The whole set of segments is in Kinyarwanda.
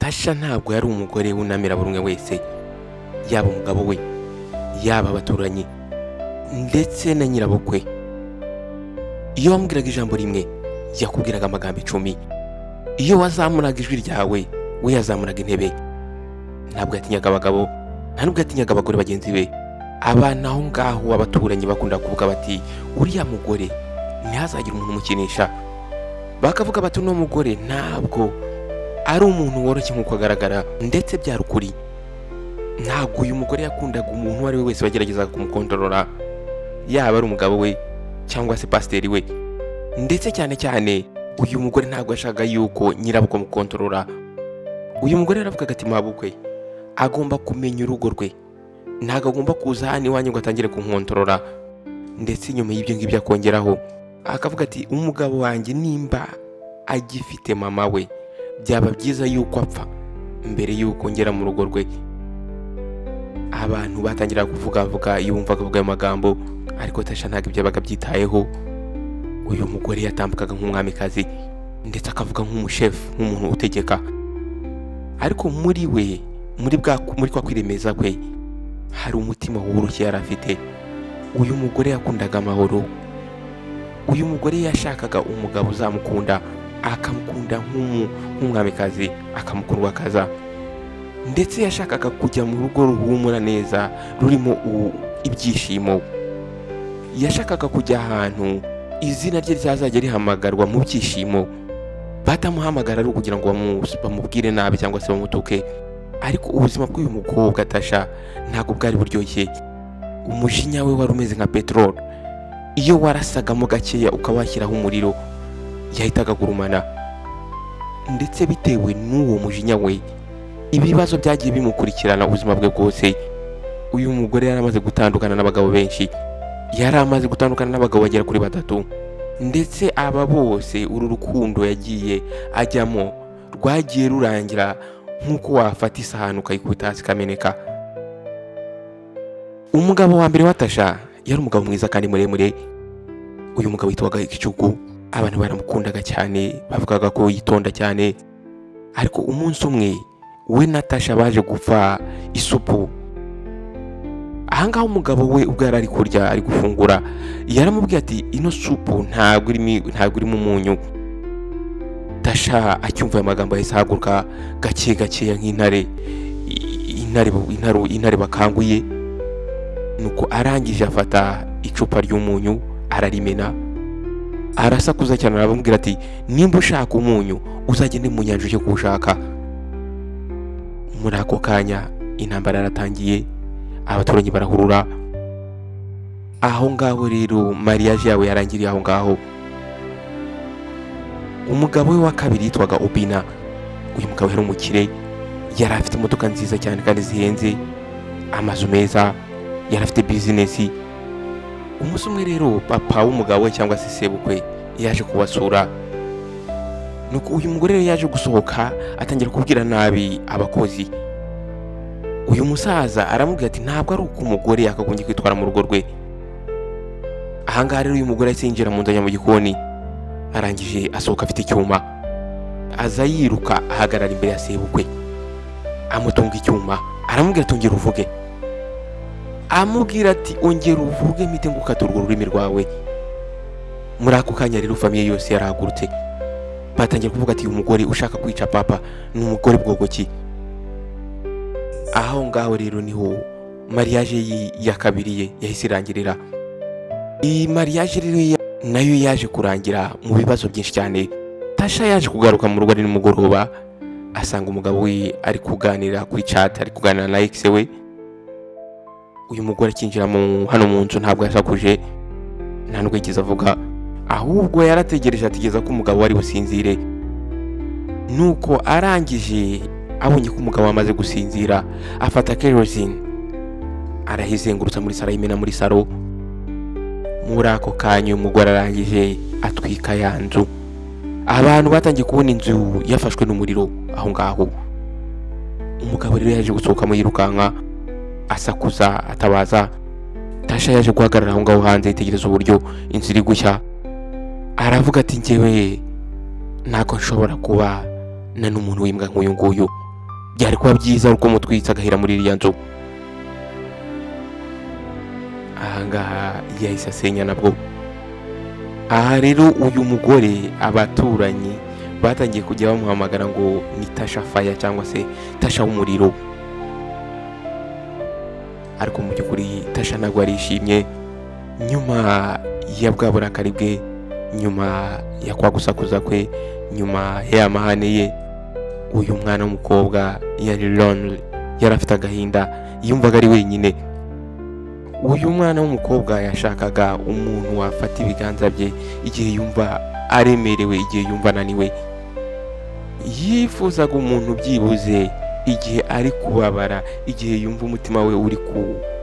Tasha ntabwo yari umugore wunamira buri umwe wese, yaba umugabo we, yaba abaturanyi ndetse na nyirabukwe. Iyo wamubwiraga ijambo rimwe yakubwiraga amagambo 10. Iyo wazamuraga ijwi ryawe we yazamuraga intebe. Ntabwo yatinyaga abagabo, nta nubwo yatinyaga abagore bagenzi be. Abana aho ngaho abaturanyi bakunda kuvuga bati uriya mugore ntihazagira umuntu umukinisha. Bakavuga bati uno mugore ntabwo ari umuntu woroshye nk'uko agaragara, ndetse byari ukuri. Ntabwo uyu mugore yakundaga umuntu uwo ari we wese wagerageza kumukontorora, yaba ari umugabo we cyangwa se pasiteri we. Ndetse cyane cyane uyu mugore ntabwo yashakaga yuko nyirabukwe amukontorora. Uyu mugore yaravugaga ati mabukwe agomba kumenya urugo rwe, ntabwo agomba kuza hano iwanyu ngo atangire kunkontorora. Ndetse nyuma y'ibyo ngibyo akongeraho akavuga ati umugabo wanjye nimba agifite mama we byaba byiza yuko apfa mbere yuko ngera mu rugo rwe. Abantu batangira kuvuga yumvaga avuga ayo magambo, ariko Tasha ntabwo ibyo yabaga byitayeho. Uyu mugore yatambukaga nk'umwamikazi ndetse akavuga nk'umushefu, nk'umuntu utegeka. Ariko muri we, muri kwa kwiremeza kwe, hari umutima woroshye yari afite. Uyu mugore yakundaga amahoro. Uyu mugore yashakaga umugabo uzamukunda, akamukunda nk'umwamikazi, akamukundwakaza. Ndetse yashakaga kujya mu rugo ruhumura neza, rurimo ibyishimo. Yashakaga kujya ahantu izina rye ryazajya rihamagarwa mu byishimo, batamuhamagara ari ukugira ngo bamubwire nabi cyangwa se bamutuke. Ariko ubuzima bw'uyu mukobwa Tasha ntabwo bwari buryoshye. Umujinya we wari umeze nka peteroli. Iyo warasagamo gakeya ukawashyiraho umuriro yahitaga agurumana. Ndetse bitewe n'uwo mujinya we, ibibazo byagiye bimukurikirana ubuzima bwe bwose. Uyu mugore yari amaze gutandukana n'abagabo benshi, yari amaze gutandukana n'abagabo bagera kuri 3. Ndetse aba bose uru rukundo yagiye ajyamo rwagiye rurangira nk'uko wafata isahani ukayikubita hasi ikameneka. Umugabo wa mbere wa Tasha yari umugabo mwiza kandi muremure. Uyu mugabo yitwaga Igicuku. Abantu baramukundaga cyane, bavugaga ko yitonda cyane. Ariko umunsi umwe we na Tasha baje gupfa isupu. Ahangaho umugabo we ubwo yari ari kurya, ari gufungura, yaramubwiye ati ino supu ntabwo irimo umunyu. Tasha acyumva ayo magambo yahise ahaguruka gake gakeya nk'intare bakanguye. Nuko arangije afata icupa ry'umunyu ararimena, arasakuza cyane, arababwira ati nimba ushaka umunyu uzagende mu nyanja ujye kuwushaka. Muri ako kanya intambara yaratangiye, abaturanyi barahurura. Aho ngaho rero mariage yawe yarangiriye aho ngaho. Umugabo we wa kabiri yitwaga Obina. Uyu mugabo yari umukire, yari afite imodoka nziza cyane kandi zihenze, amazu meza, yari afite business. Umunsi umwe rero papa w'umugabo we cyangwa se sebukwe yaje kubasura. Nuko uyu mugore rero yaje gusohoka atangira kubwira nabi abakozi. Uyu musaza aramubwira ati ntabwo ari uko umugore yakagombye kwitwara mu rugo rwe. Ahangaha rero uyu mugore asinjira mu nzu mu gikoni, arangije asohoka afite icyuma, aza yiruka ahagarara imbere ya sebukwe, amutunga icyuma, aramubwira ati ongera uvuge. Amubwira ati ongera uvuge mpite ngukata urwo rurimi rwawe. Muri ako kanya rero famiye yose yarahagurutse, batangira kuvuga ati uyu mugore ushaka kwica papa ni umugore bwogoki. Aho ngaho rero niho mariage ya kabiri ye yahise irangirira. Iyi mariage rero nayo yaje kurangira mu bibazo byinshi cyane. Tasha yaje kugaruka mu rugo ari nimugoroba, asanga umugabo we ari kuganira kuri chat, ari kuganira na ex we. Uyu mugore akinjira hano mu nzu ntabwo yasakuje, nta nubwo yigeze avuga, ahubwo yarategereje atigeza ko umugabo ari businzire. Nuko arangije abonye ko umugabo amaze gusinzira, afata kerosene arahizengurutsa muri saro, yimena muri saro. Muri ako kanya umugore arangije atwika ya nzu. Abantu batangiye kubona inzu yafashwe n'umuriro aho ngaho. Umugabo rero yaje gusohokamo yirukanka, asakuza atabaza. Tasha yaje guhagarara aho ngaho hanze yitegereza uburyo inzu iri gushya. Aravuga ati njyewe ntabwo nshobora kuba na n'umuntu w'imbwa nk'uyu nguyu. byari kuba byiza uko mutwitse agahera muri iriya nzu. Ahangaha yahise asenya nabwo. Aha rero uyu mugore abaturanyi batangiye kujya bamuhamagara ngo ni Tasha Fire cyangwa se Tasha w'umuriro, ariko mu by'ukuri Tasha ntabwo arishimye. Nyuma ya bwa burakari bwe, nyuma ya kwa gusakuza kwe, nyuma y'amahane ye, uyu mwana w'umukobwa yari lonely, yari afite agahinda, yumvaga ari wenyine. Uyu mwana w'umukobwa yashakaga umuntu wafata ibiganza bye igihe yumva aremerewe, igihe yumva ananiwe. Yifuzaga umuntu byibuze igihe ari kubabara, igihe yumva umutima we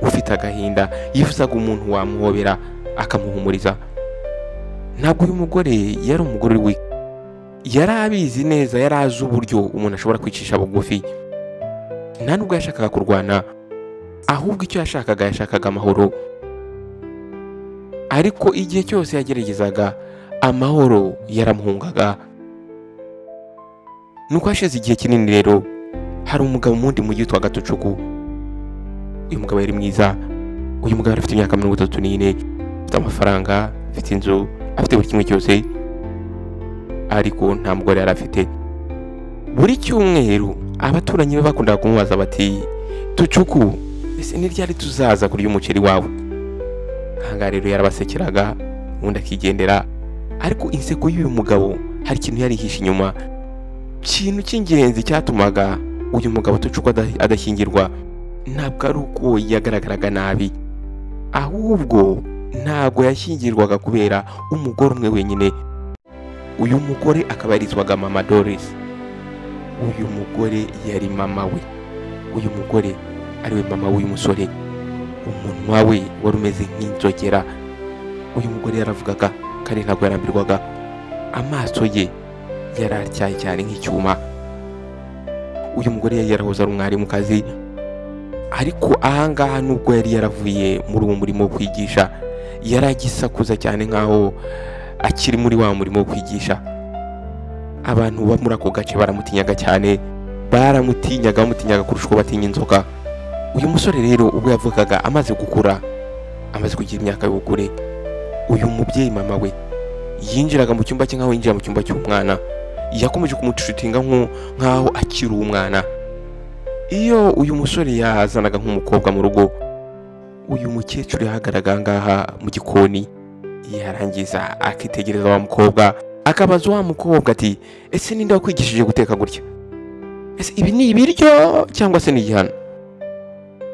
ufite agahinda. Yifuzaga umuntu wamuhobera akamuhumuriza. Ntabwo uyu mugore yari umugore we, yari abizi neza, yari azi uburyo umuntu ashobora kwicisha bugufi. Nta nubwo yashakaga kurwana, ahubwo icyo yashakaga amahoro. Ariko igihe cyose yageragezaga, amahoro yaramuhungaga. Nuko hashize igihe kinini rero, hari umugabo mundi mu yitwa Gatocuku. Uyu mugabo yari mwiza. Uyu mugabo afite imyaka 34, afite amafaranga, afite inzu, afite buri kimwe cyose, ariko nta mugore yari afite. Buri cyumweru abaturanyi be bakundaga kumubaza bati, Tucuku, ese ni ryari tuzaza kurya umuceri wawe? Hanga rero yarabasekeraga, undi akigendera. Ariko inseko y'uyu mugabo hari ikintu yarihishe inyuma. Ikintu cy'ingenzi cyatumaga uyu mugabo Tucuku adashyingirwa ntabwo ari uko yagaragaraga nabi, ahubwo ntabwo yashyingirwaga kubera umugore umwe wenyine. Uyu mugore akaba yaritwaga Mama Doris. Uyu mugore yari mama we. Uyu mugore ariwe mama w'uyu musore. Umunwa we wari umeze nk'inzogera. Uyu mugore yaravugaga kandi ntabwo yarambirwaga. Amaso ye yari atyaye cyane nk'icyuma. Uyu mugore yari yarahoze ari umwari mu kazi, ariko ahangaha nubwo yari yaravuye muri uwo murimo wo kwigisha, yari agisakuza cyane nkaho akiri muri wa murimo wo kwigisha. Abantu bo muri ako gace baramutinyaga cyane, bamutinyaga kurusha uko batinya inzoka. Uyu musore rero ubwo yavugaga amaze gukura, amaze kugira imyaka y'ubukure, uyu mubyeyi mama we yinjiraga mu cyumba cye nkaho yinjira mu cyumba cy'umwana. Yakomeje kumucutinga nkaho akiri umwana. Iyo uyu musore yazanaga nk'umukobwa mu rugo, uyu mukecuru yahagaraga ngaha mu gikoni, yarangiza akitegereza wa mukobwa, akabaza wa mukobwa ati, ese ninde wakwigishije guteka gutya? Ese ibi ni ibiryo cyangwa se ni igihano?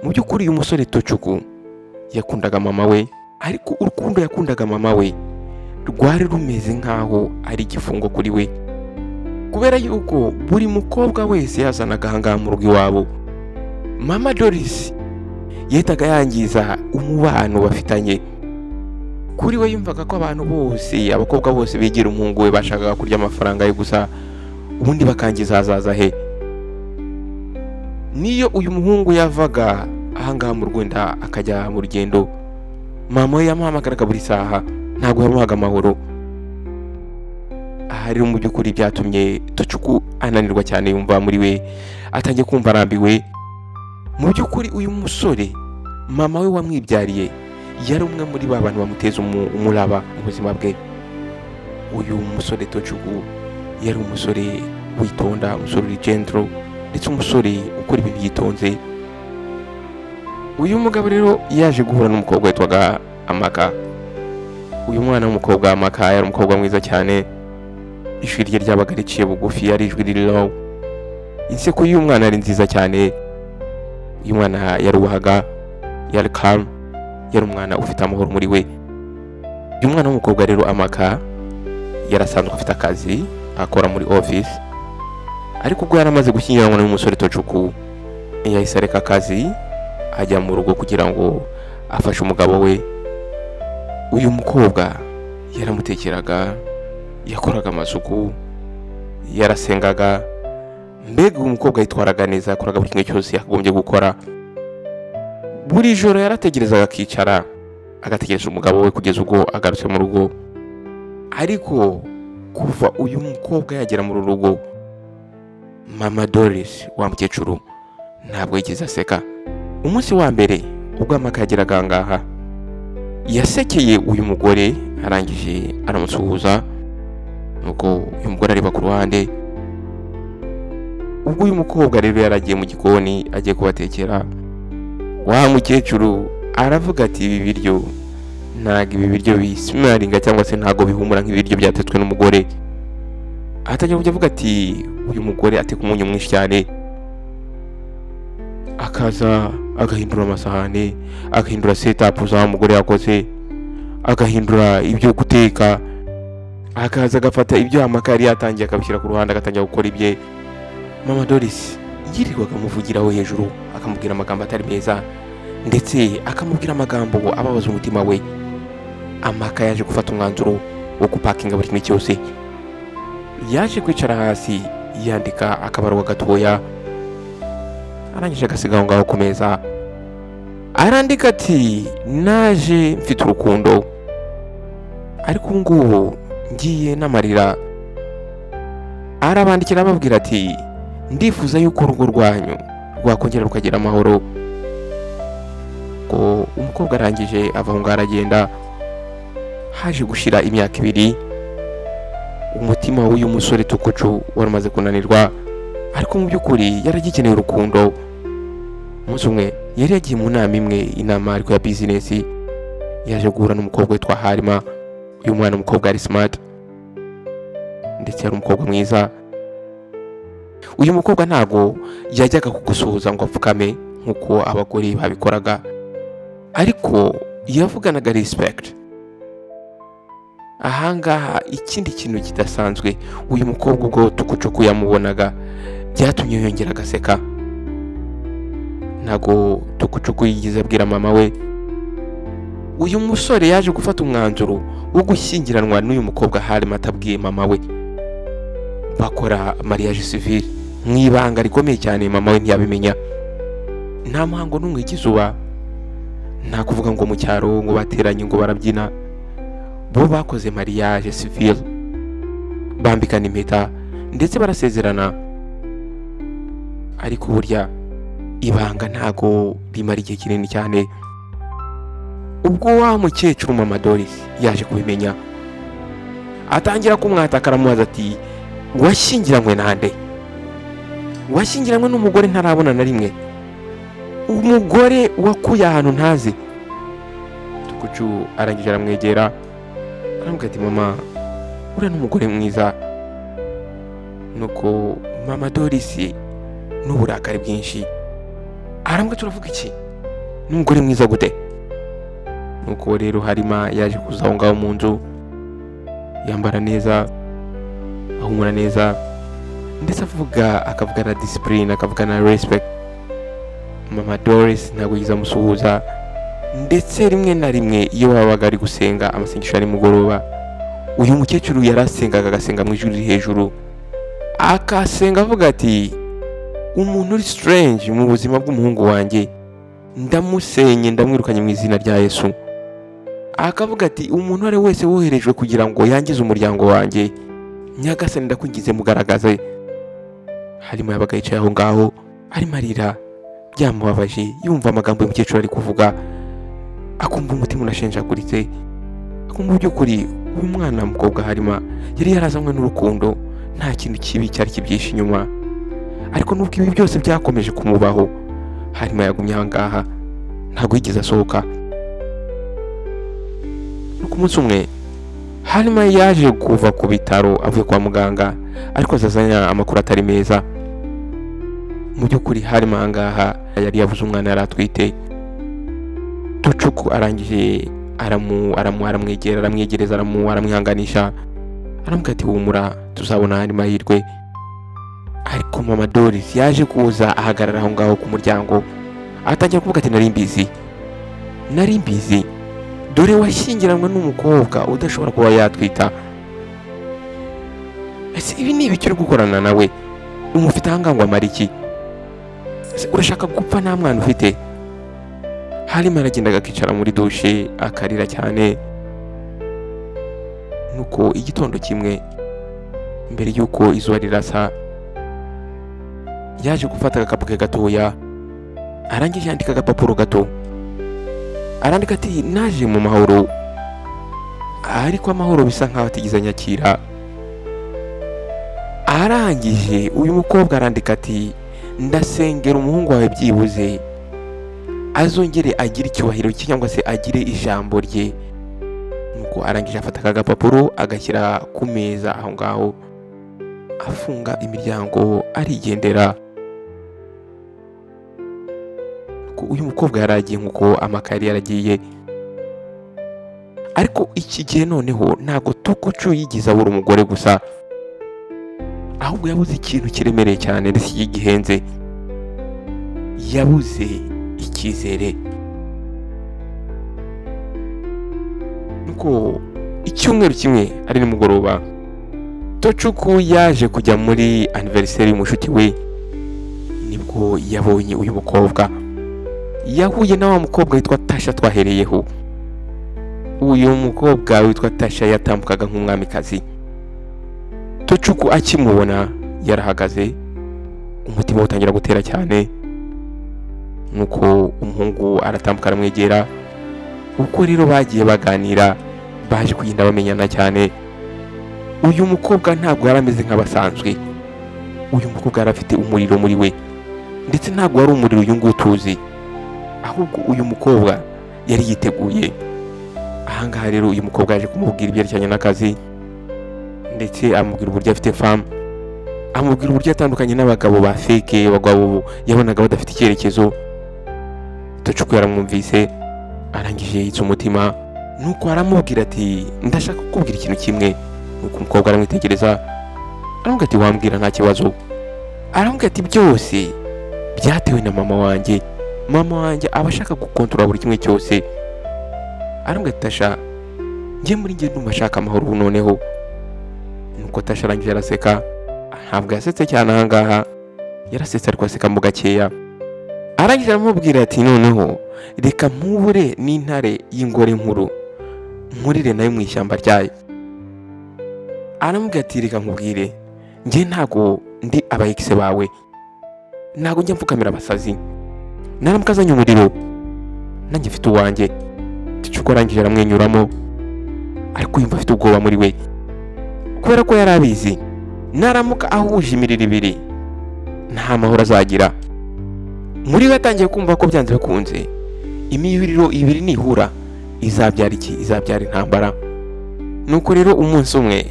Mu by'ukuri uyu musore Tucuku yakundaga mama we, ariko urukundo yakundaga mama we rwari rumeze nkaho ari igifungo kuri we, kubera yuko buri mukobwa wese yazanaga ahangaha mu rugo iwabo, Mama Doris yahitaga yangiza umubano bafitanye. Kuri we yumvaga ko abantu bose, abakobwa bose begera umuhungu we bashakaga kurya amafaranga ye gusa, ubundi bakangiza hazaza he. Niyo uyu muhungu yavaga ahangaha mu Rwanda akajya mu rugendo, mama we yamuhamagaraga buri saha, ntabwo yamuhaga amahoro. Aha rero mu by'ukuri byatumye Tucuku ananirwa cyane, yumva muri we atangiye kumva arambiwe. Mu by'ukuri uyu musore mama we wamwibyariye yari umwe muri ba bantu bamuteza umuraba mu buzima bwe. Uyu musore Tucuku yari umusore witonda, umusore uri gentle, ndetse umusore ukora ibintu yitonze. Uyu mugabo rero yaje guhura n'umukobwa witwaga Amaka. Uyu mwana w'umukobwa Amaka yari umukobwa mwiza cyane. Ijwi rye ryabaga riciye bugufi, yari ijwi riri low. Inseko y'uyu mwana yari nziza cyane. Uyu mwana yarubahaga, yari calm, yari umwana ufite amahoro muri we. Uyu mwana w'umukobwa rero Amaka yarasanzwe afite akazi akora muri office, ariko ubwo yaramaze gushyingiranwa n'umusore Tucuku, yahise areka akazi ajya mu rugo kugira ngo afashe umugabo we. Uyu mukobwa yaramutekeraga, yakoraga amasuku, yarasengaga. Mbega uyu mukobwa yitwaraga neza, yakoraga buri kimwe cyose yakagombye gukora. Buri joro yarategerezaga akicara, agategereza umugabo we kugeza ubwo agarutse mu rugo. Ariko kuva uyu mukobwa yagera mu rugo, mama Doris wa mukecuru ntabwo yigeze aseka. Umunsi wa mbere ubwo amaka yageraga ngaha yasekeye uyu mugore, arangije aramusuhuza, nuko uyu mugore areba ku ruhande. Ubwo uyu mukobwa rero yaragiye mu gikoni agiye kubatekera, wa mukecuru aravuga ati ibi biryo ntabwo ibi biryo bismaringa cyangwa se ntabwo bihumura nk'ibiryo byatetswe n'umugore. Atangira kujya avuga ati uyu mugore ateka umunyu mwinshi cyane, akaza agahindura amasahane, agahindura setup za umugore yakoze, agahindura ibyo guteka, akaza agafata ibyo amaka yari yatangiye akabishyira ku ruhande agatangira gukora ibye. Mama Doris yirirwaga amuvugiraho hejuru, akamubwira amagambo atari meza ndetse akamubwira amagambo ababaza umutima we. Amaka yaje gufata umwanzuro wo gupakinga buri kimwe cyose. Yaje kwicara hasi yandika akabaruwa gatoya, arangije agasigaho ngaho ku meza, arandika ati naje mfite urukundo ariko ubu ngubu ngiye n'amarira. Arabandikira ababwira ati ndifuza yuko urugo rwanyu rwakongera rukagira amahoro. Ko umukobwa arangije ava aho ngaho aragenda. Haje gushira imyaka 2, umutima w'uyu musore Tukucu wari umaze kunanirwa, ariko mu by'ukuri yaragikeneye urukundo. Umunsi umwe yari yagiye mu nama imwe, inama ariko ya business, yaje guhura n'umukobwa witwa Halima. Uyu mwana umukobwa ari smart ndetse yari umukobwa mwiza. Uyu mukobwa ntago yajyaga kugusuhuza ngo apfukame nkuko abagore babikoraga, ariko yavuganaga respect. Ahangaha ikindi kintu kidasanzwe, uyu mukobwa ubwo Tukucu yamubonaga byatumye yongera agaseka. Ntago Tukucu yigize abwira mama we. Uyu musore yaje gufata umwanzuro wo gushyingiranwa n'uyu mukobwa Halima atabwiye mama we. Bakora mariage civil mwibanga rikomeye cyane, mama we ntiyabimenya. Nta muhango n'umwe ikizuba, nta kuvuga ngo mu cyaro ngo bateranye ngo barabyina. Bo bakoze mariage civil, bambikana impeta ndetse barasezerana. Ariko burya ibanga ntago rimara igihe kinini cyane. Ubwo wa mukecuru mama Doris yaje kubimenya, atangira kumwataka, aramubaza ati washyingiranywe nande? Washyingiranywe n'umugore ntarabona na rimwe, umugore wakuye ahantu ntazi. Tukucu arangije aramwegera, aramubwira ati mama uriya n'umugore mwiza. Nuko mama Doris n'uburakari bwinshi arambwira turavuga iki, n'umugore mwiza gute? Nuko rero Halima yaje kuza aho ngaho mu nzu, yambara neza, ahumura neza ndetse akavuga na discipline, akavuga na respect. Mama Doris ntabwo yiza amusuhuza, ndetse rimwe na rimwe iyo babaga ari gusenga amasengesho ya nimugoroba, uyu mukecuru yarasengaga, agasenga mu ijuru hejuru, akasenga avuga ati umuntu uri strange mu buzima bw'umuhungu wanjye ndamusenye, ndamwirukanye mu izina rya Yesu. Akavuga ati umuntu ari wese woherejwe kugira ngo yangize umuryango wanjye, Nyagasani ndakwingize mugaragaze. Halima yabaga yicaye aho ngaho arimo arira, byamubabaje, yumva amagambo y'umukecuru ari kuvuga, akumva umutima unashenjaguritse. Akumva by'ukuri uyu mwana mukobwa Halima yari yarazanywe n'urukundo, nta kintu kibi cyari kibyishe inyuma. Ariko nubwo ibi byose byakomeje kumubaho, Halima yagumye aha ngaha, ntabwo yigeze asohoka. Nuko umunsi umwe Halima yaje kuva ku bitaro avuye kwa muganga, ariko azazanye amakuru atari meza. Mu by'ukuri Halima aha ngaha yari yavuze umwana yari atwite. Tukucu arangije aramwegera, aramwegereza, aramwihanganisha, aramubwira ati humura tuzabona andi mahirwe. Ariko mama Doris yaje kuza ahagarara aho ngaho ku muryango, atangira kuvuga ati nari mbizi, dore washyingiranwe n'umukobwa udashobora kuba yatwita. Ese ibi ni ibiki uri gukorana nawe? Umufite aha ngaha ngo amara iki? Urashaka gupfa nta mwana ufite? Halima aragendaga akicara muri dushe akarira cyane. Nuko igitondo kimwe mbere yuko izuba rirasa, yaje gufata agakapu ke gatoya, arangije yandika agapapuro gato, arandika ati naje mu mahoro, ariko amahoro bisa nkaho atigeze anyakira. Arangije uyu mukobwa arandika ati ndasengera umuhungu wawe byibuze azongere agire icyubahiro cye cyangwa se agire ijambo rye. Nuko arangije afata aka gapapuro agashyira ku meza aho ngaho, afunga imiryango arigendera. Uyu mukobwa yaragiye nkuko amakari yaragiye, ariko iki gihe noneho ntago Tukucu yigize abura umugore gusa, ahubwo yabuze ikintu kiremereye cyane ndetse gihenze, yabuze icyizere. Nuko icyumweru kimwe ari nimugoroba, Tocuku yaje kujya muri anniversaire y'umushuti we, nibwo yabonye uyu mukobwa. Yahuye na wa mukobwa witwa Tasha twahereyeho. Uyu mukobwa witwa Tasha yatambukaga nk'umwamikazi. Tocuku akimubona yarahagaze, umutima utangira gutera cyane. Nuko umuhungu aratambuka aramwegera. Uko rero bagiye baganira, baje kugenda bamenyana cyane. Uyu mukobwa ntabwo yarameze nk'abasanzwe. Uyu mukobwa yarafite umuriro muri we, ndetse ntabwo wari umuriro uyu nguyu tuzi, ahubwo uyu mukobwa yari yiteguye. Ahangaha rero uyu mukobwa yaje kumubwira ibyerekeranye n'akazi, ndetse amubwira uburyo afite femme, amubwira uburyo atandukanye n'abagabo ba fake, abagabo yabonaga badafite icyerekezo. Tocuku yaramwumvise, arangije yitsa umutima. Nuko aramubwira ati ndashaka kukubwira ikintu kimwe. Nuko umukobwa aramwitegereza, aramubwira ati wambwira nta kibazo. Aramubwira ati byose byatewe na mama wanjye. Mama wanjye aba ashaka gukontorora buri kimwe cyose. Aramubwira ati Tasha, njye muri njye ndumva ashaka amahoro noneho. Nuko Tasha arangije araseka, ntabwo yasetse cyane ahangaha, yarasetse ariko aseka mu gakeya. Arangije aramubwira ati noneho reka mpubure n'intare y'ingore nkuru, nkurire nayo mu ishyamba ryayo. Aramubwira ati reka nkubwire, njye ntago ndi abayekise bawe, ntago njya mfukamira abasazi, naramukazanye umuriro, nanjye mfite uwanjye. Tocuku arangije aramwenyuramo, ariko yumva afite ubwoba muri we, kubera ko yari abizi naramuka ahuje imiriro ibiri nta mahoro azagira. Muri we atangiye kumva ko byanze bikunze imiriro ibiri nihura izabyara iki? Izabyara intambara. Nuko rero umunsi umwe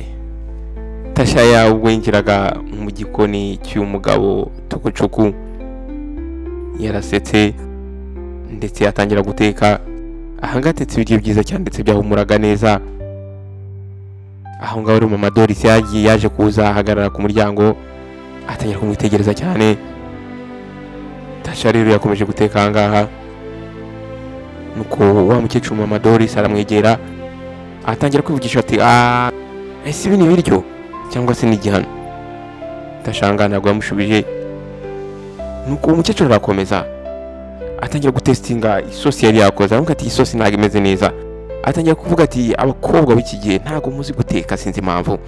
Tasha yawengeraga mu gikoni cy'umugabo Tocuku, yarasetse ndetse yatangira guteka. Ahangaha atetse ibiryo byiza cyane ndetse byahumuraga neza. Aho ngaho rero mama Doris yaje kuza ahagarara ku muryango, atangira kumwitegereza cyane. Tasha rero yakomeje guteka ahangaha. Nuko wa mukecuru mama Doris aramwegera, atangira kwivugisha ati ese ibi ni ibiryo cyangwa se ni igihano? Tasha ntabwo yamushubije. Nuko umukecuru arakomeza, atangira gutestinga isosi yari yakoze. Aramubwira ati isosi ntabwo imeze neza. Atangira kuvuga ati abakobwa b'iki gihe ntabwo muzi guteka, sinzi impamvu.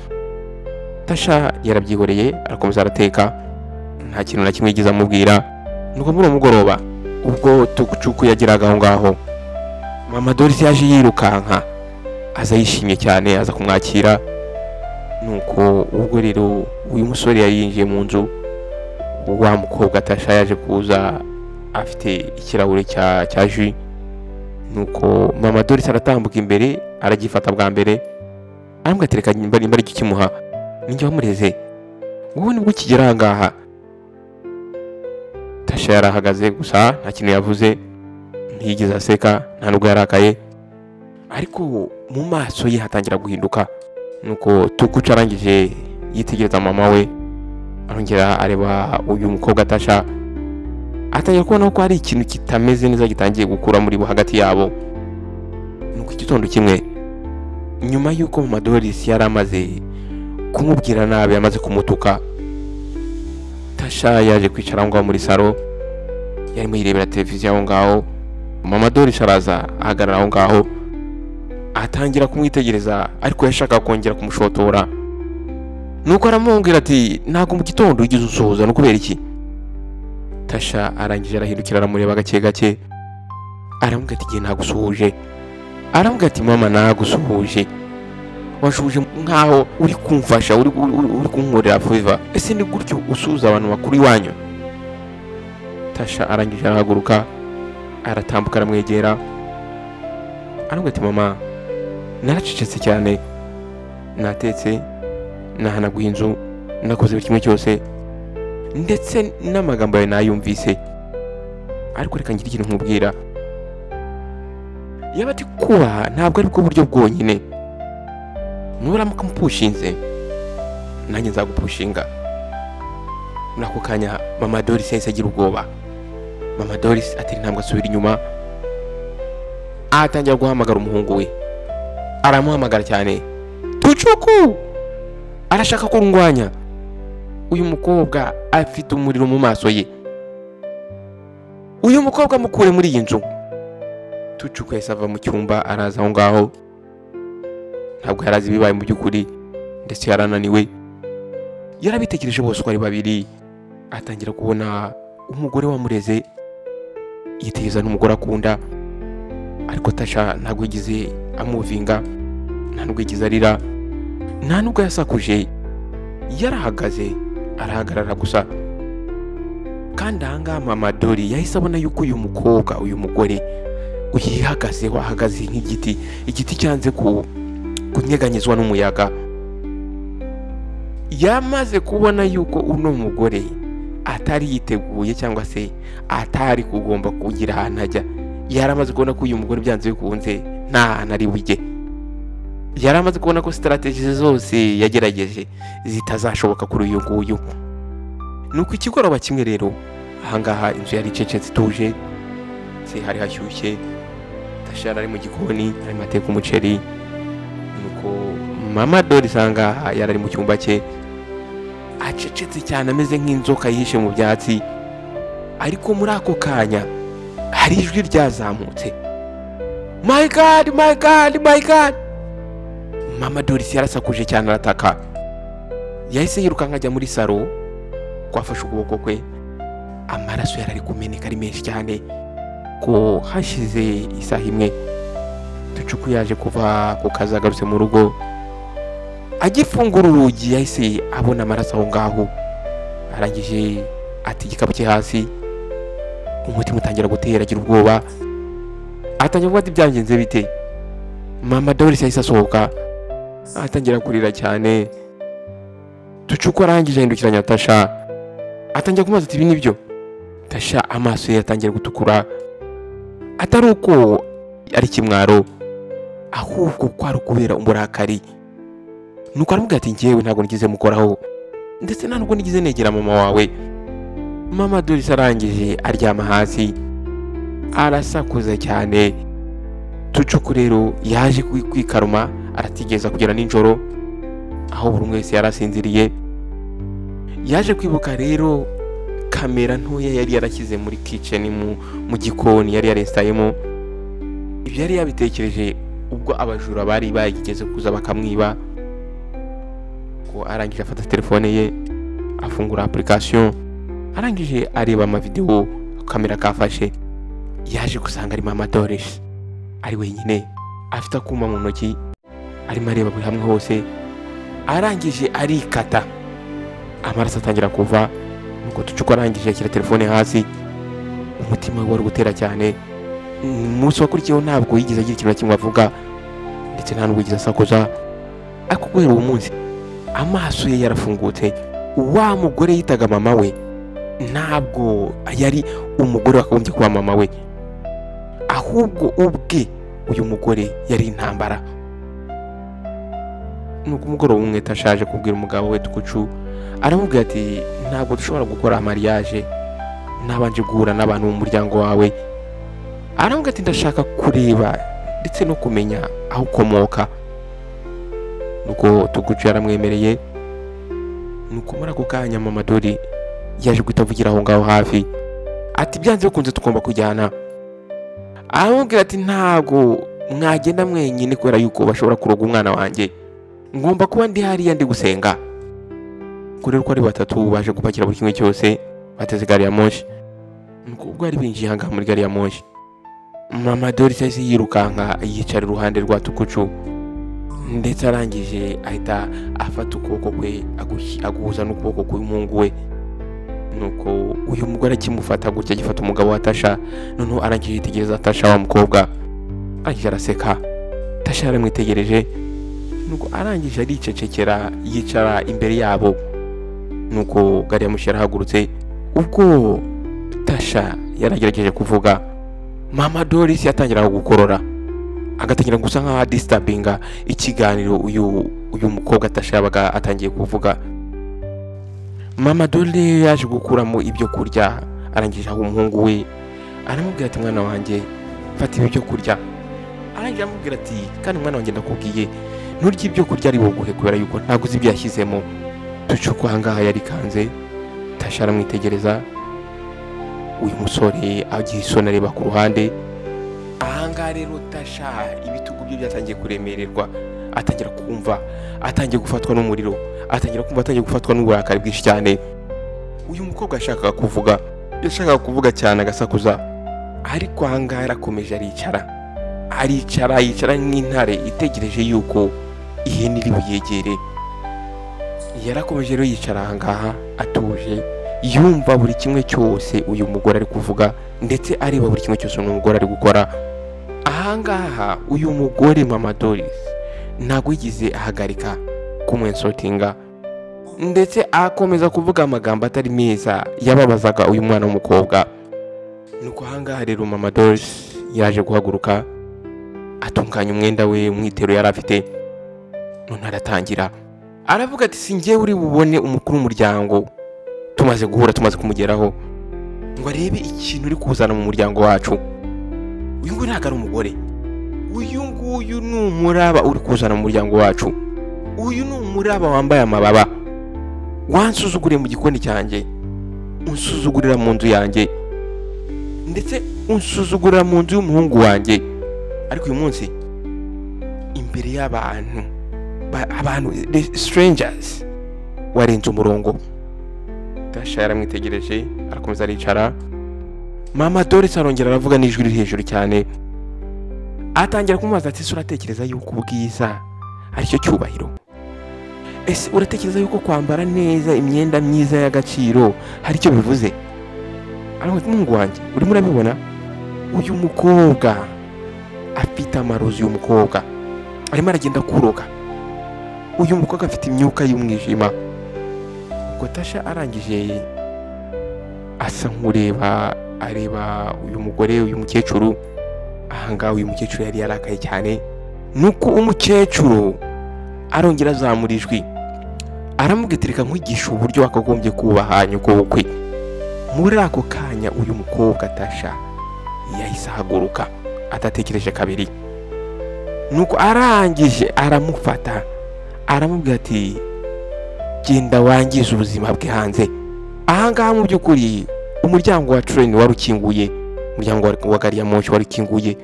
Tasha yarabyihoreye, arakomeza arateka, nta kintu na kimwe yigeze amubwira. Nuko muri uwo mugoroba ubwo Tocuku yageraga aho ngaho, mama Doris yaje yirukanka, aza yishimye cyane, aza kumwakira. Nuko ubwo rero uyu musore yari yinjiye mu nzu, wa mukobwa Tasha yaje kuza afite ikirahure cya jus. Nuko mama Doris aratambuka imbere, aragifata bwa mbere, aramubwira ati reka nimba ari kimuha, ninjye wamureze, wowe nibwo ukigera ahangaha. Tasha yarahagaze gusa nta kintu yavuze, ntiyigeze aseka, nta nubwo yarakaye, ariko mu maso ye hatangira guhinduka. Nuko Tocuku arangije yitegereza mama we, arongera areba uyu mukobwa Tasha, atangira kubona ko hari ikintu kitameze neza gitangiye gukura muri bo hagati yabo. Nuko igitondo kimwe, nyuma y'uko mama Doris yari amaze kumubwira nabi, yamaze kumutuka, Tasha yaje kwicara aho ngaho muri salo, yarimo yirebera televiziyo aho ngaho. Mama Doris araza ahagarara aho ngaho, atangira kumwitegereza, ariko yashaka kongera kumushotora. Nuko aramubwira ati ntago mu gitondo ugize usohoza, no kubera iki? Tasha arangije arahindukira aramureba gake gake, aramubwira ati igihe nagusuhuje. Aramubwira ati mama nagusuhuje, washuhuje nkaho uri kumfasha, uri kunkorera favor. Ese ni gutyo usuhuza abantu bakuru iwanyu? Tasha arangije arahaguruka, aratambuka aramwegera, aramubwira ati mama naracecetse cyane, natetse, nahanaguye inzu, nakoze buri kimwe cyose, ndetse n'amagambo yawe nayumvise, ariko reka ngire ikintu nkubwira. Yaba ati kubaha ntabwo ari bwo buryo bwonyine. Nuramuka mupushinze nanjye nzagupushinga. Muri ako kanya mama Doris yahise agira ubwoba. Mama Doris atari ntabwo asubira inyuma, atangira guhamagara umuhungu we. Aramuhamagara cyane, Tucuku arashaka kurungwanya. Uyu mukobwa afite umuriro mu maso ye, uyu mukobwa mukure muri iyi nzu. Tucuku yahise ava mu cyumba araza aho ngaho, ntabwo yarazi ibibaye mu by'ukuri, ndetse yarananiwe. Yarabitekereje bose uko ari babiri, atangira kubona umugore wamureze yitegereza n'umugore akunda, ariko Tasha ntabwo yigize amuvinga, nta nubwo yigize arira, nta nubwo yasakuje. Yarahagaze arahagarara gusa. Kandi ahangaha mama Dori yahise abona yuko uyu mukobwa, uyu mugore uyihagaze, wahagaze nk'igiti, igiti cyanze kunyeganyezwa n'umuyaga. Yamaze kubona yuko uno mugore atari yiteguye cyangwa se atari kugomba kugira ahantu ajya. Yaramaze kubona ko uyu mugore byanze bikunze nta hantu ari bujye. Yaramaze kubona ko strategies zose yagerageje zitazashoboka kuri uyu nguyu. Nuko ikigoroba kimwe rero, ahangaha inzu yari icecetse ituje, se hari hashyushye. Tasha ari mu gikoni arimo ateka umuceri. Nuko mama Doris ahangaha yari ari mu cyumba cye, acecetse cyane ameze nk'inzoka yihishe mu byatsi. Ariko muri ako kanya hari ijwi ryazamutse, my God, my God, my God. Mama Doris yarasakuje cyane arataka. Yahise yirukanka ajya muri saro, kwafashe ukuboko kwe. Amaraso yari ari kumeneka ari menshi cyane, ko hashize isaha imwe Tucuku yaje kuva ku kazi agarutse mu rugo. Agifungura urugi yahise abona amaraso aho ngaho. Arangije ati igikapu cye hasi, umutima utangira gutera, agira ubwoba, atangira kuvuga ati byangenze bite. Mama Doris yahise asohoka, atangira kurira cyane. Tucuku arangije ahindukiranya Tasha, atangira kumubaza ati ibi nibyo? Tasha amaso ye atangira gutukura, atari uko ari kimwaro, ahubwo ko ari kubera umurakari. Nuko aramubwira ati njyewe ntabwo nigize mukoraho, ndetse nta nubwo nigize negera mama wawe. Mama Doris arangije aryama hasi, arasakuza cyane. Tucuku rero yaje kwikaruma, aratigeza kugera nijoro, aho buri wese yarasinziriye. Yaje kwibuka rero kamera ntoya yari yarashyize muri kitchen mu gikoni yari yarestayemo. Ibyo yari yabitekereje ubwo abajura bari bagigeze kuza bakamwiba. Ko arangije afata telefone ye, afungura application, arangije areba ama video kamera kafashe. Yaje gusanga ari Mama Doris ari wenyine, afite akuma mu ntoki, arimo areba buri hamwe hose. Arangije arikata, amaraso atangira kuva. Nuko Tucuku arangije ashyira telefone hasi, umutima we wari gutera cyane. Umunsi wakurikiyeho ntabwo yigize agira ikintu na kimwe avuga, ndetse nta nubwo yigize asakuza. Ariko guhera uwo munsi amaso ye yarafungutse. Wa mugore yitaga mama we ntabwo yari umugore wakagombye kuba mama we, ahubwo ubwe uyu mugore yari intambara. Nuko umugoroba umwe Tasha kubwira umugabo we Tukucu, aramubwira ati ntabwo dushobora gukora mariage nabanje guhura n'abantu mu muryango wawe. Aramubwira ati ndashaka kureba ndetse no kumenya aho ukomoka. Nuko Tukucu yaramwemereye. Nuko muri ako kanya Mama Dori yaje kutavugira aho ngaho hafi, ati byanze bikunze tugomba kujyana. Aramubwira ati ntago mwagenda mwenyine kubera yuko bashobora kuroga umwana wanjye, ngomba kuba ndi hariya ndi gusenga. Kuri uko ari batatu baje gupakira buri kimwe cyose, bateze gari ya moshi. ubwo bari binjiye ahangaha muri gari ya moshi, mama Doris yahise yirukanka yicara iruhande rwa Tukucu, ndetse arangije ahita afata ukuboko kwe aguhuza n'ukuboko k'umuhungu we. Nuko uyu mugore akimufata gutya agifata umugabo wa Tasha, noneho arangije yitegereza Tasha wa mukobwa, arangije araseka. Tasha yaramwitegereje, nuko arangije aricecekera yicara imbere yabo. Nuko gari ya moshi yarahagurutse. Ubwo Tasha yaragerageje kuvuga, mama Doris yatangira gukorora, agatangira gusa nka disturbinga ikiganiro uyu mukobwa Tasha yabaga atangiye kuvuga. Mama Doris yaje gukuramo ibyo kurya, arangije aho umuhungu we aramubwira ati mwana wanjye fata ibyo kurya. Arangije amubwira ati kandi mwana wanjye ndakubwiye nturya ibyo kurya ari buguhe kubera yuko ntabwo uzi ibyo yashyizemo. Tucuko ahangaha yari kanze. Tasha aramwitegereza, uyu musore agiye isoni areba ku ruhande. Ahangaha rero Tasha ibitugu bye byatangiye kuremererwa, atangira kumva atangiye gufatwa n'umuriro, atangira kumva atangiye gufatwa n'uburakari bwinshi cyane. Uyu mukobwa yashakaga kuvuga cyane agasakuza, ariko ahangaha yarakomeje aricara nk'intare itegereje yuko ihene iri buyegere. Yarakomeje rero yicara ahangaha atuje, yumva buri kimwe cyose uyu mugore ari kuvuga, ndetse areba buri kimwe cyose uyu mugore ari gukora. Ahangaha uyu mugore mama Doris ntabwo yigize ahagarika kumwensotinga, ndetse akomeza kuvuga amagambo atari meza yababazaga uyu mwana w'umukobwa. Nuko ahangaha rero mama Doris yaje guhaguruka, atunganya umwenda we, umwitero yari afite. None aratangira aravuga ati singiye uri bubone umukuru w'umuryango tumaze guhura, tumaze kumugeraho, ngo arebe ikintu uri kuzana mu muryango wacu. Uyu nguyu ntabwo ari umugore, uyu nguyu ni umuraba uri kuzana mu muryango wacu. Uyu ni umuraba wambaye amababa, wansuzuguriye mu gikoni cyanjye, unsuzugurira mu nzu yanjye, ndetse unsuzugurira mu nzu y'umuhungu wanjye. Ariko uyu munsi imbere y'abantu strangers warenze umurongo. Tasha yaramwitegereje, arakomeza aricara. Mama Doris arongera aravuga n'ijwi riri hejuru cyane, atangira kumubaza ati uratekereza yuko ubwiza aricyo cyubahiro? Ese uratekereza yuko kwambara neza imyenda myiza y'agaciro haricyo bivuze? Ariko umuhungu wanjye urimo urabibona, uyu mukobwa afite amarozi, uyu mukobwa arimo aragenda kuroga, uyu mukobwa afite imyuka y'umwijima. Ubwo Tasha arangije asa areba uyu mugore, uyu mukecuru. Ahangaha uyu mukecuru yari yarakaye cyane, nuko umukecuru arongera azamura ijwi aramubwitirika nkwigisha uburyo wakagombye kubaha nyoko bukwe. Muri ako kanya uyu mukobwa Tasha yahise ahaguruka atatekereje kabiri. Nuko arangije aramufata aramubwira ati genda wangize ubuzima bwe hanze. Ahangaha mu by'ukuri umuryango wa train wari ukinguye, umuryango wa gari ya moshi wari ukinguye.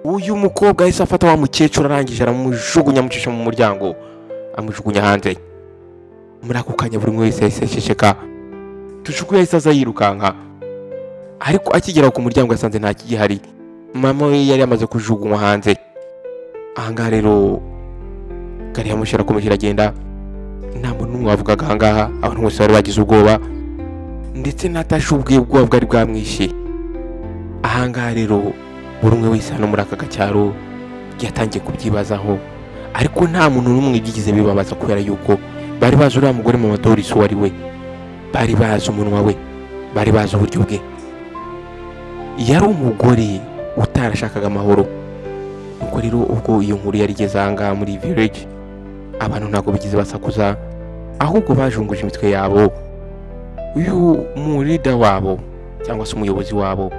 Uyu mukobwa yahise afata wa mukecuru arangije aramujugunya, amucisha mu muryango, amujugunya hanze. Muri ako kanya buri wese yahise shesheka. Tucuku yahise aza yirukanka, ariko akigera ku muryango yasanze nta kigihari, mama we yari yamaze kujugunywa hanze. Ahangaha rero gari ya moshi irakomeje iragenda, nta muntu n'umwe wavugaga ahangaha, abantu bose bari bagize ubwoba, ndetse na Tasha ubwe ubwoba bwari bwamwishe. Ahangaha rero buri umwe wese hano muri aka gacyaro yatangiye kubyibazaho, ariko nta muntu n'umwe yigize bibabaza kubera yuko bari bazi uriya mugore mama Doris uwo ari we, bari bazi umunwa we, bari bazi uburyo bwe. Yari umugore utarashakaga amahoro. Nuko rero ubwo iyo nkuru yari igeze ahangaha muri village, abantu ntabwo bigize basakuza, ahubwo bajunguje imitwe yabo. Uyu murida wabo cyangwa se umuyobozi wabo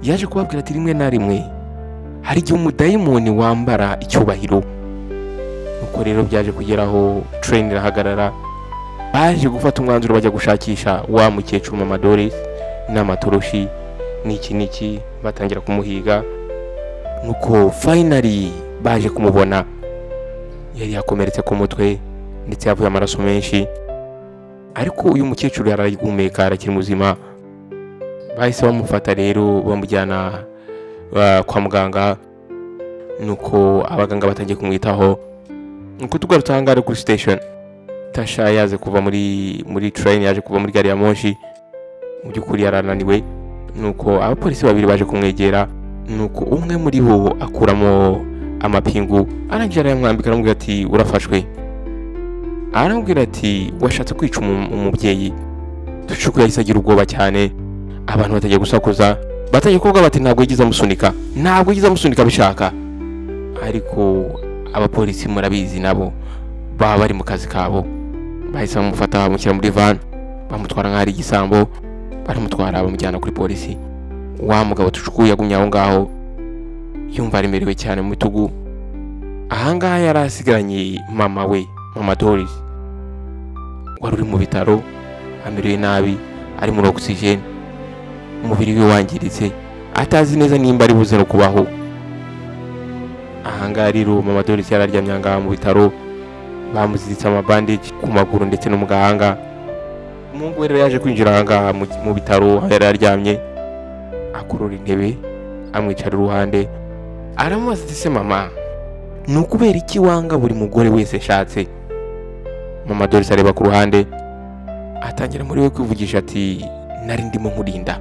yaje kubabwira ati rimwe na rimwe hari igihe umudayimoni wambara icyubahiro. Nuko rero byaje kugeraho train irahagarara, baje gufata umwanzuro bajya gushakisha wa mukecuru mama Doris n'amatoroshi n'iki batangira kumuhiga. Nuko finally baje kumubona, yari yakomeretse ku mutwe ndetse yavuye amaraso menshi, ariko uyu mukecuru yarayigumeka arakiri muzima. bahise bamufata rero bamujyana kwa muganga, nuko abaganga batangiye kumwitaho. Nuko tugarutse ahangare kuri station, Tasha yaje kuva muri train, yaje kuva muri gari ya moshi, mu by'ukuri yarananiwe. Nuko abapolisi babiri baje kumwegera, nuko umwe muri bo akuramo amapingu, arangije arayamwambika, aramubwira ati urafashwe. Aramubwira ati washatse kwica umubyeyi. Tucuku yahise agira ubwoba cyane, abantu batagiye gusakuza, batagiye kuvuga bati ntabwo yigize amusunika bishaka. Ariko abapolisi murabizi nabo baba bari mu kazi kabo, bahise bamufata bamushyira muri van, bamutwara nk'ari igisambo, baramutwara bamujyana kuri polisi. Wa mugabo Tucuku yagumye aho ngaho yumva aremerewe cyane mu bitugu. Ahangaha yari asigaranye mama we, Mama Doris, wari uri mu bitaro amerewe nabi, ari muri oxygen, umubiri we wangiritse, atazi neza nimba ari buze no kubaho. Ahangaha rero Mama Doris yari aryamye ngaha mu bitaro, bamuziritse amabandage ku maguru ndetse no mu gahanga. Umuhungu we rero yaje kwinjira ahangaha mu bitaro, aho yari aryamye, akurura intebe amwicara iruhande, aramubaza ati se mama, ni ukubera iki wanga buri mugore wese ashatse? Mama Doris areba ku ruhande, atangira muri we kwivugisha ati nari ndimo nkurinda.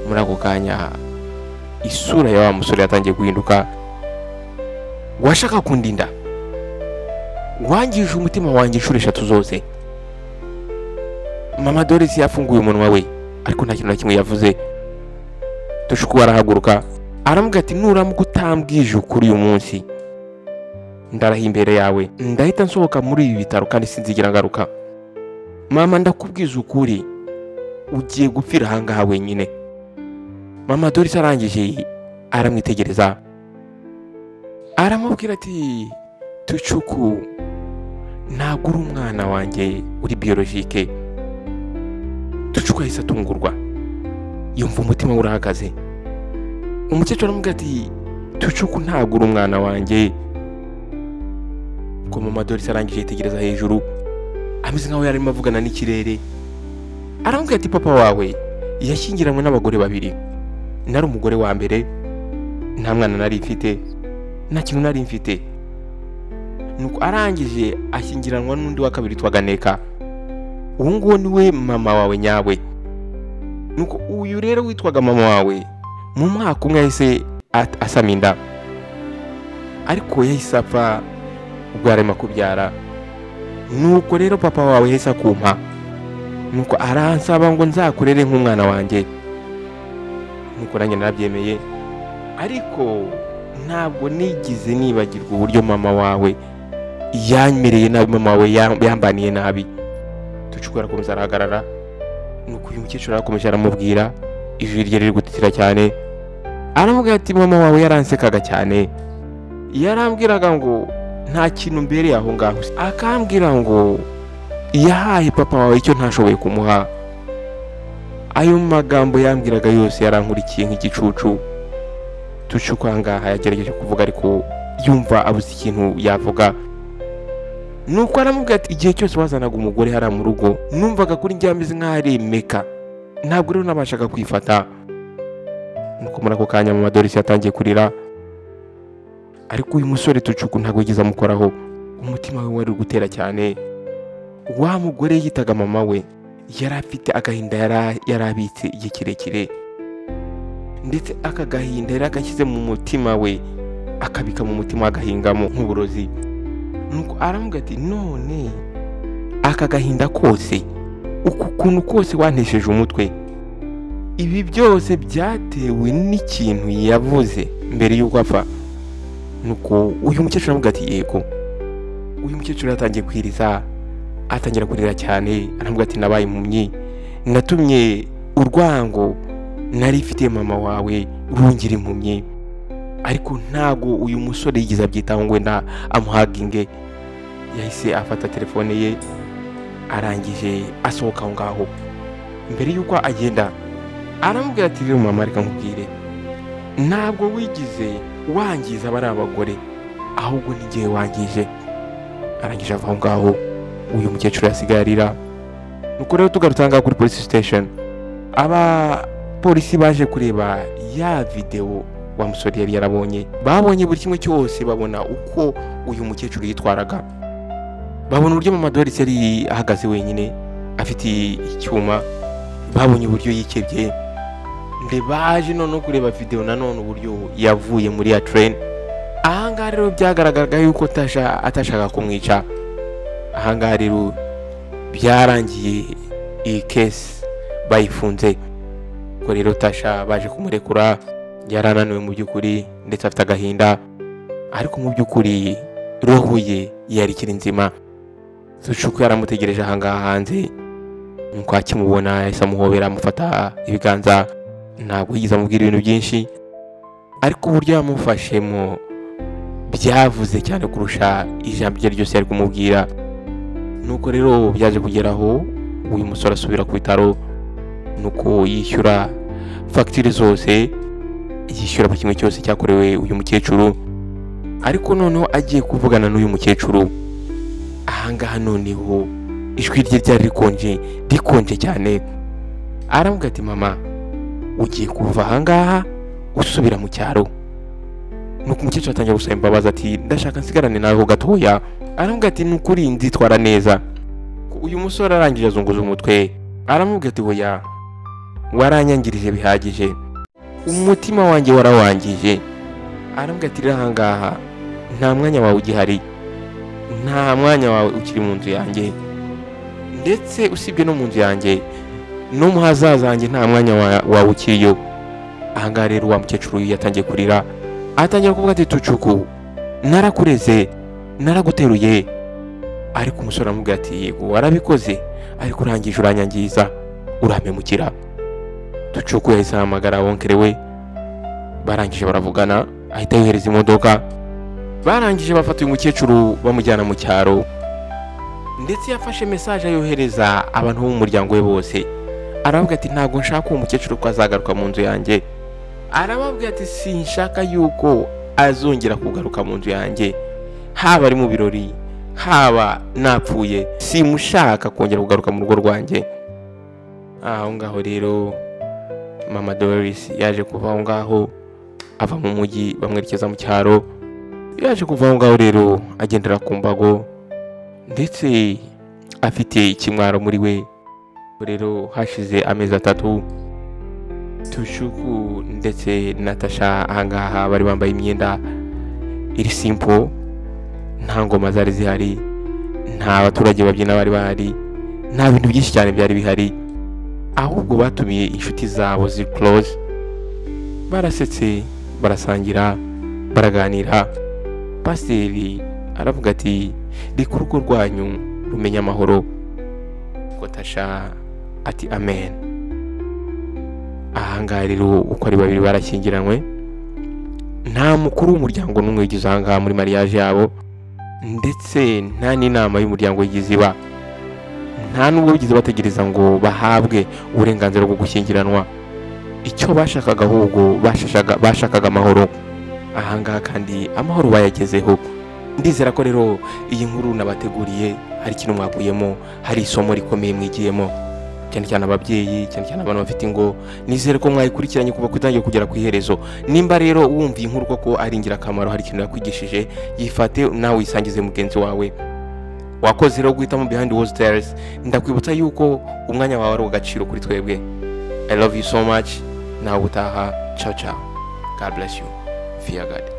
Muri ako kanya isura ya wa musore yatangiye guhinduka. Washaka kundinda? Wangije umutima wanjye inshuro 3 zose. Mama Doris yafunguye umunwa we, ariko nta kintu na kimwe yavuze. Tucuku arahaguruka, aramubwira ati nuramuka utambwije ukuri uyu munsi, ndaraha imbere yawe, ndahita nsohoka muri ibi bitaro kandi sinzigira ngaruka. Mama, ndakubwiza ukuri, ugiye gupfira ahangaha wenyine. Mama Doris arangije aramwitegereza, aramubwira ati Tucuku, ntabwo uri umwana wanjye, uri biologike. Tucuku yahise atungurwa, yumva umutima urahagaze. Umukecuru aramubwira ati Tucuku, ntabwo uri umwana wanjye. Ko Mama Doris arangije yitegereza hejuru, ameze nkaho yarimo avugana n'ikirere. Aramubwira ati papa wawe yashyingiranywe n'abagore 2. Nari umugore wa mbere, nta mwana nari mfite, nta kintu nari mfite. Nuko arangije ashyingiranwa n'undi wa kabiri twaga Neka. Uwo nguwo niwe mama wawe nyawe. Nuko uyu rero witwaga mama wawe, mu mwaka umwe yahise asama inda, ariko yahise apfa ubwo yarema kubyara. Nuko rero papa wawe yahise akumpa, nuko aransaba ngo nzakurere nk'umwana wanjye. Nuko nanjye narabyemeye, ariko ntabwo nigize nibagirwa uburyo mama wawe yanyemereye nabi, mama wawe yambaniye nabi. Tucuku arakomeza arahagarara. Nuko uyu mukecuru arakomeje aramubwira, ijwi rye riri gutitira cyane. Aramubwira ati mama wawe yaransekaga cyane, yarambwiraga ngo nta kintu mbere aho ngaho, akambwira ngo yahaye papa wawe icyo ntashoboye kumuha. Ayo magambo yambwiraga yose yarankurikiye nk'igicucu. Tucuku ahangaha yagerageje kuvuga, ariko yumva abuze ikintu yavuga. Nuko aramubwira ati igihe cyose wazanaga umugore hariya mu rugo, numvaga kuri njye ameze nk'aremeka, ntabwo rero nabashaga kwifata. Nuko muri ako kanya Mama Doris yatangiye kurira, ariko uyu musore Tucuku ntabwo yigeze amukoraho. Umutima we wari gutera cyane. Wa mugore yitaga mama we yari afite agahinda yarabitse igihe kirekire, ndetse aka gahinda yari agashyize mu mutima we, akabika mu mutima agahingamo nk'uburozi. Nuko aramubwira ati none aka gahinda kose, uku kuntu kose wantesheje umutwe, ibi byose byatewe n'ikintu yavuze mbere y'uko apfa. Nuko uyu mukecuru aramubwira ati yego. Uyu mukecuru yatangiye kwiriza, atangira kurira cyane. Aramubwira ati nabaye impumyi, natumye urwango nari ifite mama wawe rungira impumyi. Ariko ntago uyu musore yigize abyitaho ngo wenda amuhaginge. Yahise afata telefone ye, arangije asohoka aho ngaho. Mbere y'uko agenda, aramubwira ati rero mama, reka nkubwire, ntabwo wigize wangiza bari abagore, ahubwo n'igihe wangije. Arangije ava aho ngaho. Uyu mukecuru yasigaye arira. Nuko rero tugarutse ahangaha kuri police station, aba polisi baje kureba ya video wa musore yari yarabonye, babonye buri kimwe cyose, babona uko uyu mukecuru yitwaraga, babona uburyo mama Doris yari ahagaze wenyine afite icyuma, babonye uburyo yikebye, baje none kureba video nanone uburyo yavuye muri ya train. Ahangaha rero byagaragaraga yuko Tasha atashaka kumwica. Ahangaha rero byarangiye iyi case bayifunze. Ko rero Tasha baje kumurekura, yarananiwe mu by'ukuri ndetse afite agahinda, ariko mu by'ukuri roho ye yari kiri nzima. Tucuku yaramutegereje ahangaha hanze, nuko akimubona yahise amuhobera, amufata ibiganza, ntabwo yigize amubwira ibintu byinshi, ariko uburyo yamufashemo byavuze cyane kurusha ijambo rye ryose yari kumubwira. Nuko rero byaje kugeraho uyu musore asubira ku bitaro, nuko yishyura fagitire zose, yishyura buri kimwe cyose cyakorewe uyu mukecuru. Ariko noneho agiye kuvugana n'uyu mukecuru, ahangaha noneho ijwi rye ryari rikonje cyane. Aramubwira ati mama, ugiye kuva ahangaha usubira mu cyaro. Nuko umukecuru atangiye gusaba imbabazi ati ndashaka nsigarane nawe ho gatoya. Aramubwira ati nukuri nzitwara neza. Uyu musore arangije azunguza umutwe, aramubwira ati hoya, waranyangirije bihagije, umutima wanjye warawangije. Aramubwira ati ahangaha nta mwanya wawe ugihari, nta mwanya wawe ukiri mu nzu yanjye, ndetse usibye no mu nzu yanjye no mu hazaza hanjye nta mwanya wawe ukiriyo. Ahangaha rero wa mukecuru yatangiye kurira, atangira kuvuga ati Tucuku, narakureze, naraguteruye. Ariko umusore aramubwira ati yego warabikoze, ariko urangije uranyangiza, urampemukira. Tucuku yahise ahamagara wonkere we, barangije baravugana, ahita yohereza imodoka. Barangije bafata uyu mukecuru bamujyana mu cyaro, ndetse yafashe message ayohereza abantu bo mu muryango we bose. Aravuga ati ntabwo nshaka uwo mukecuru ko azagaruka mu nzu yanjye. Arababwira ati sinshaka yuko azongera kugaruka mu nzu yanjye, haba ari mu birori, haba napfuye, simushaka kongera kugaruka mu rugo rwanjye. Aho ngaho rero mama Doris yaje kuva aho ngaho, ava mu mujyi bamwerekeza mu cyaro. Yaje kuva aho ngaho rero agendera ku mbago, ndetse afite ikimwaro muri we. Rero hashize amezi 3, Tucuku ndetse na Tasha ahangaha bari bambaye imyenda iri simple, nta ngoma zari zihari, nta baturage babyina bari bahari, nta bintu byinshi cyane byari bihari, ahubwo batumiye inshuti zabo ziri close. Barasetse, barasangira, baraganira. Pasiteri aravuga ati reka urugo rwanyu rumenya amahoro. Ko Tasha ati amen. Ahangaha rero uko ari babiri barashyingiranywe, nta mukuru w'umuryango n'umwe wigize ahangaha muri mariage yabo, ndetse nta n'inama y'umuryango yigize iba, nta n'ubwo bigize bategereza ngo bahabwe uburenganzira bwo gushyingiranwa. Icyo bashakaga ahubwo bashakaga amahoro. Ahangaha kandi amahoro bayagezeho. Ndizera ko rero iyi nkuru nabateguriye hari ikintu mwakuyemo, hari isomo rikomeye mwigiyemo, cyane cyane ababyeyi, cyane cyane abantu bafite ingo. Nizere ko mwayikurikiranye kuva kutangiye kugera ku iherezo. Nimba rero wumva iyi nkuru koko ari ingirakamaro, hari ikintu yakwigishije, yifate nawe wisangize mugenzi wawe. Wakoze rero guhitamo Behind Walls Tales. Ndakwibutsa yuko umwanya wawe ari ugaciro kuri twebwe. I love you so much. Nawe utaha. Ciao ciao. God bless you. Fear God.